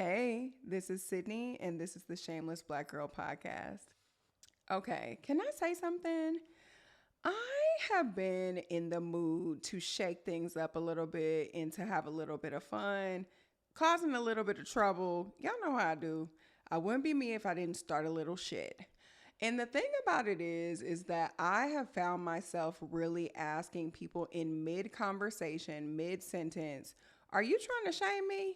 Hey, this is Sydney, and this is the Shameless Black Girl Podcast. Okay, can I say something? I have been in the mood to shake things up a little bit and to have a little bit of fun, causing a little bit of trouble. Y'all know how I do. I wouldn't be me if I didn't start a little shit. And the thing about it is that I have found myself really asking people in mid conversation, mid sentence, are you trying to shame me?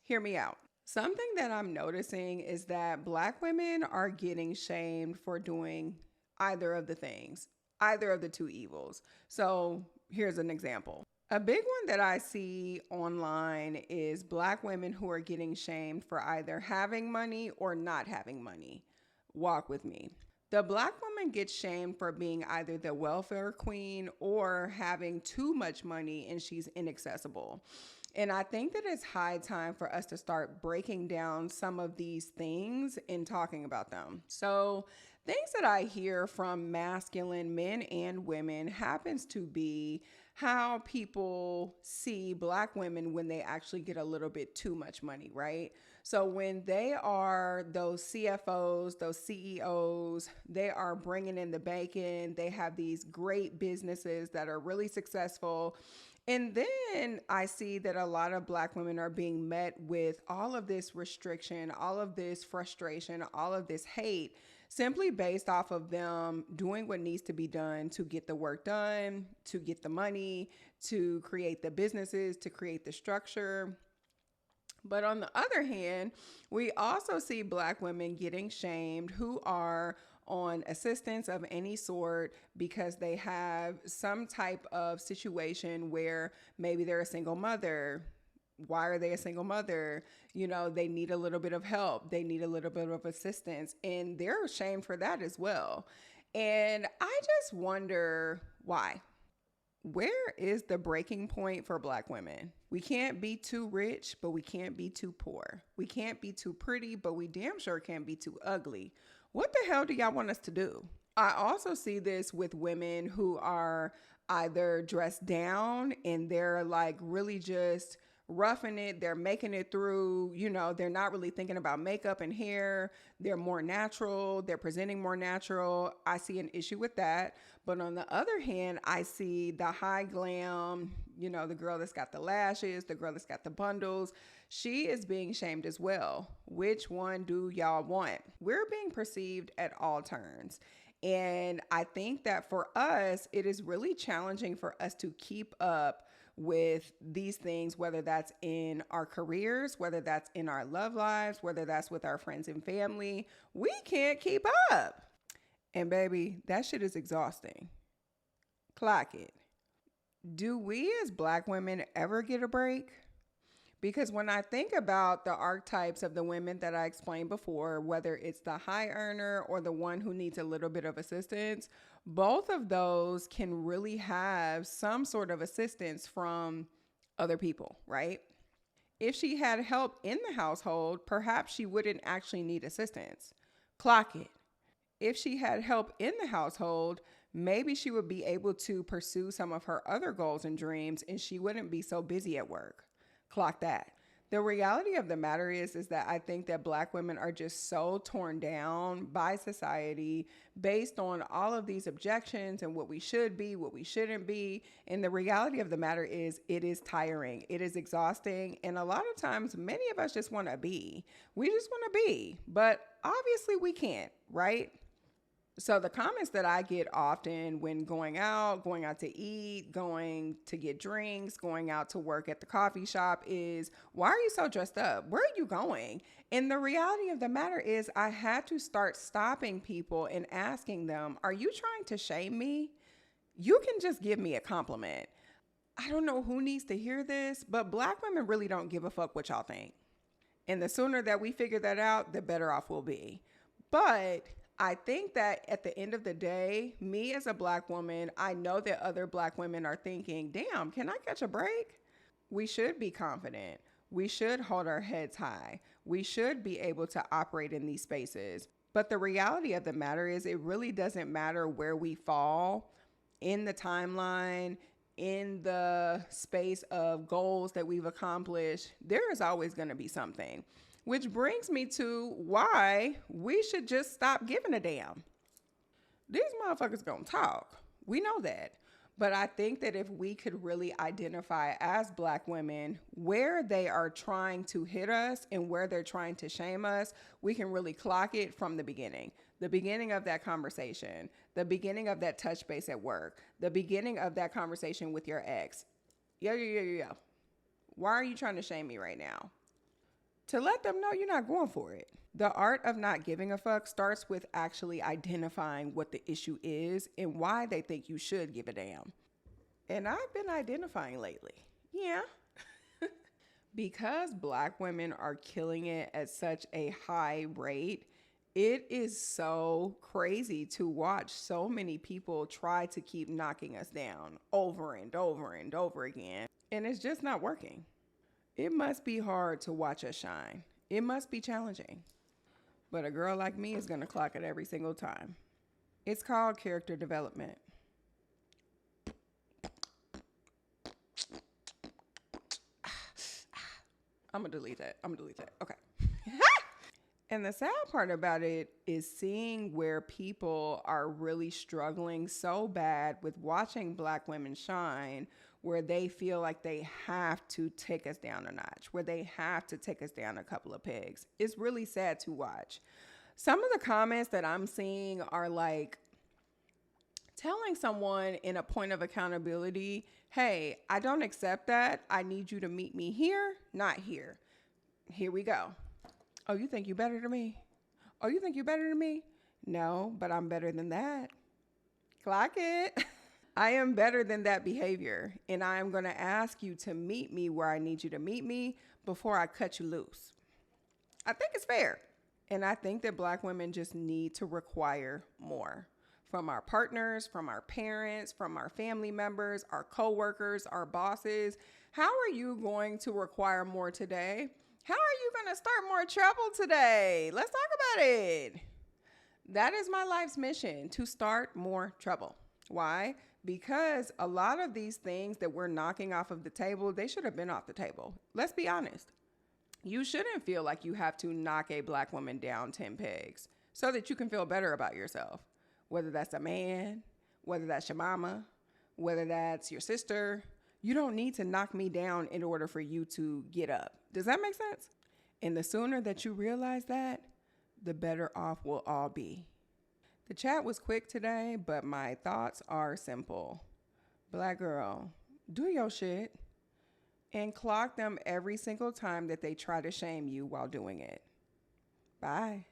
Hear me out. Something that I'm noticing is that Black women are getting shamed for doing either of the things, either of the two evils. So here's an example. A big one that I see online is Black women who are getting shamed for either having money or not having money. Walk with me. The Black woman gets shamed for being either the welfare queen or having too much money and she's inaccessible. And I think that it's high time for us to start breaking down some of these things and talking about them. So, things that I hear from masculine men and women happens to be how people see Black women when they actually get a little bit too much money, right? So when they are those CFOs, those CEOs, they are bringing in the bacon, they have these great businesses that are really successful. And then I see that a lot of Black women are being met with all of this restriction, all of this frustration, all of this hate, simply based off of them doing what needs to be done to get the work done, to get the money, to create the businesses, to create the structure. But on the other hand, we also see Black women getting shamed who are on assistance of any sort because they have some type of situation where maybe they're a single mother. Why are they a single mother? You know, they need a little bit of help. They need a little bit of assistance, and they're shamed for that as well. And I just wonder why. Where is the breaking point for Black women? We can't be too rich, but we can't be too poor. We can't be too pretty, but we damn sure can't be too ugly. What the hell do y'all want us to do? I also see this with women who are either dressed down and they're like really just roughing it. They're making it through, they're not really thinking about makeup and hair. They're more natural. They're presenting more natural. I see an issue with that. But on the other hand, I see the high glam, the girl that's got the lashes, the girl that's got the bundles. She is being shamed as well. Which one do y'all want? We're being perceived at all turns. And I think that for us, it is really challenging for us to keep up with these things, whether that's in our careers, whether that's in our love lives, whether that's with our friends and family. We can't keep up. And baby, that shit is exhausting. Clock it. Do we as Black women ever get a break? Because when I think about the archetypes of the women that I explained before, whether it's the high earner or the one who needs a little bit of assistance, both of those can really have some sort of assistance from other people, right? If she had help in the household, perhaps she wouldn't actually need assistance. Clock it. If she had help in the household, maybe she would be able to pursue some of her other goals and dreams and she wouldn't be so busy at work. Clock that. The reality of the matter is that I think that Black women are just so torn down by society based on all of these objections and what we should be, what we shouldn't be. And the reality of the matter is it is tiring. It is exhausting. And a lot of times, many of us just want to be. We just want to be. But obviously we can't, right? So the comments that I get often when going out to eat, going to get drinks, going out to work at the coffee shop is, why are you so dressed up? Where are you going? And the reality of the matter is I had to start stopping people and asking them, are you trying to shame me? You can just give me a compliment. I don't know who needs to hear this, but Black women really don't give a fuck what y'all think. And the sooner that we figure that out, the better off we'll be. But I think that at the end of the day, me as a Black woman, I know that other Black women are thinking, damn, can I catch a break? We should be confident. We should hold our heads high. We should be able to operate in these spaces. But the reality of the matter is it really doesn't matter where we fall in the timeline, in the space of goals that we've accomplished, there is always going to be something. Which brings me to why we should just stop giving a damn. These motherfuckers gonna talk. We know that. But I think that if we could really identify as Black women where they are trying to hit us and where they're trying to shame us, we can really clock it from the beginning. The beginning of that conversation, the beginning of that touch base at work, the beginning of that conversation with your ex. Yo. Why are you trying to shame me right now? To let them know you're not going for it. The art of not giving a fuck starts with actually identifying what the issue is and why they think you should give a damn. And I've been identifying lately. Yeah. Because Black women are killing it at such a high rate, it is so crazy to watch so many people try to keep knocking us down over and over and over again. And it's just not working. It must be hard to watch us shine. It must be challenging. But a girl like me is going to clock it every single time. It's called character development. I'm going to delete that. Okay. And the sad part about it is seeing where people are really struggling so bad with watching Black women shine, where they feel like they have to take us down a notch, where they have to take us down a couple of pegs. It's really sad to watch. Some of the comments that I'm seeing are like telling someone in a point of accountability, hey, I don't accept that. I need you to meet me here, not here. Here we go. Oh, you think you better than me? Oh, you think you better than me? No, but I'm better than that. Clock it. I am better than that behavior, and I am going to ask you to meet me where I need you to meet me before I cut you loose. I think it's fair. And I think that Black women just need to require more from our partners, from our parents, from our family members, our coworkers, our bosses. How are you going to require more today? How are you going to start more trouble today? Let's talk about it. That is my life's mission, to start more trouble. Why? Because a lot of these things that we're knocking off of the table, they should have been off the table. Let's be honest. You shouldn't feel like you have to knock a Black woman down 10 pegs so that you can feel better about yourself. Whether that's a man, whether that's your mama, whether that's your sister, you don't need to knock me down in order for you to get up. Does that make sense? And the sooner that you realize that, the better off we'll all be. The chat was quick today, but my thoughts are simple. Black girl, do your shit and clock them every single time that they try to shame you while doing it. Bye.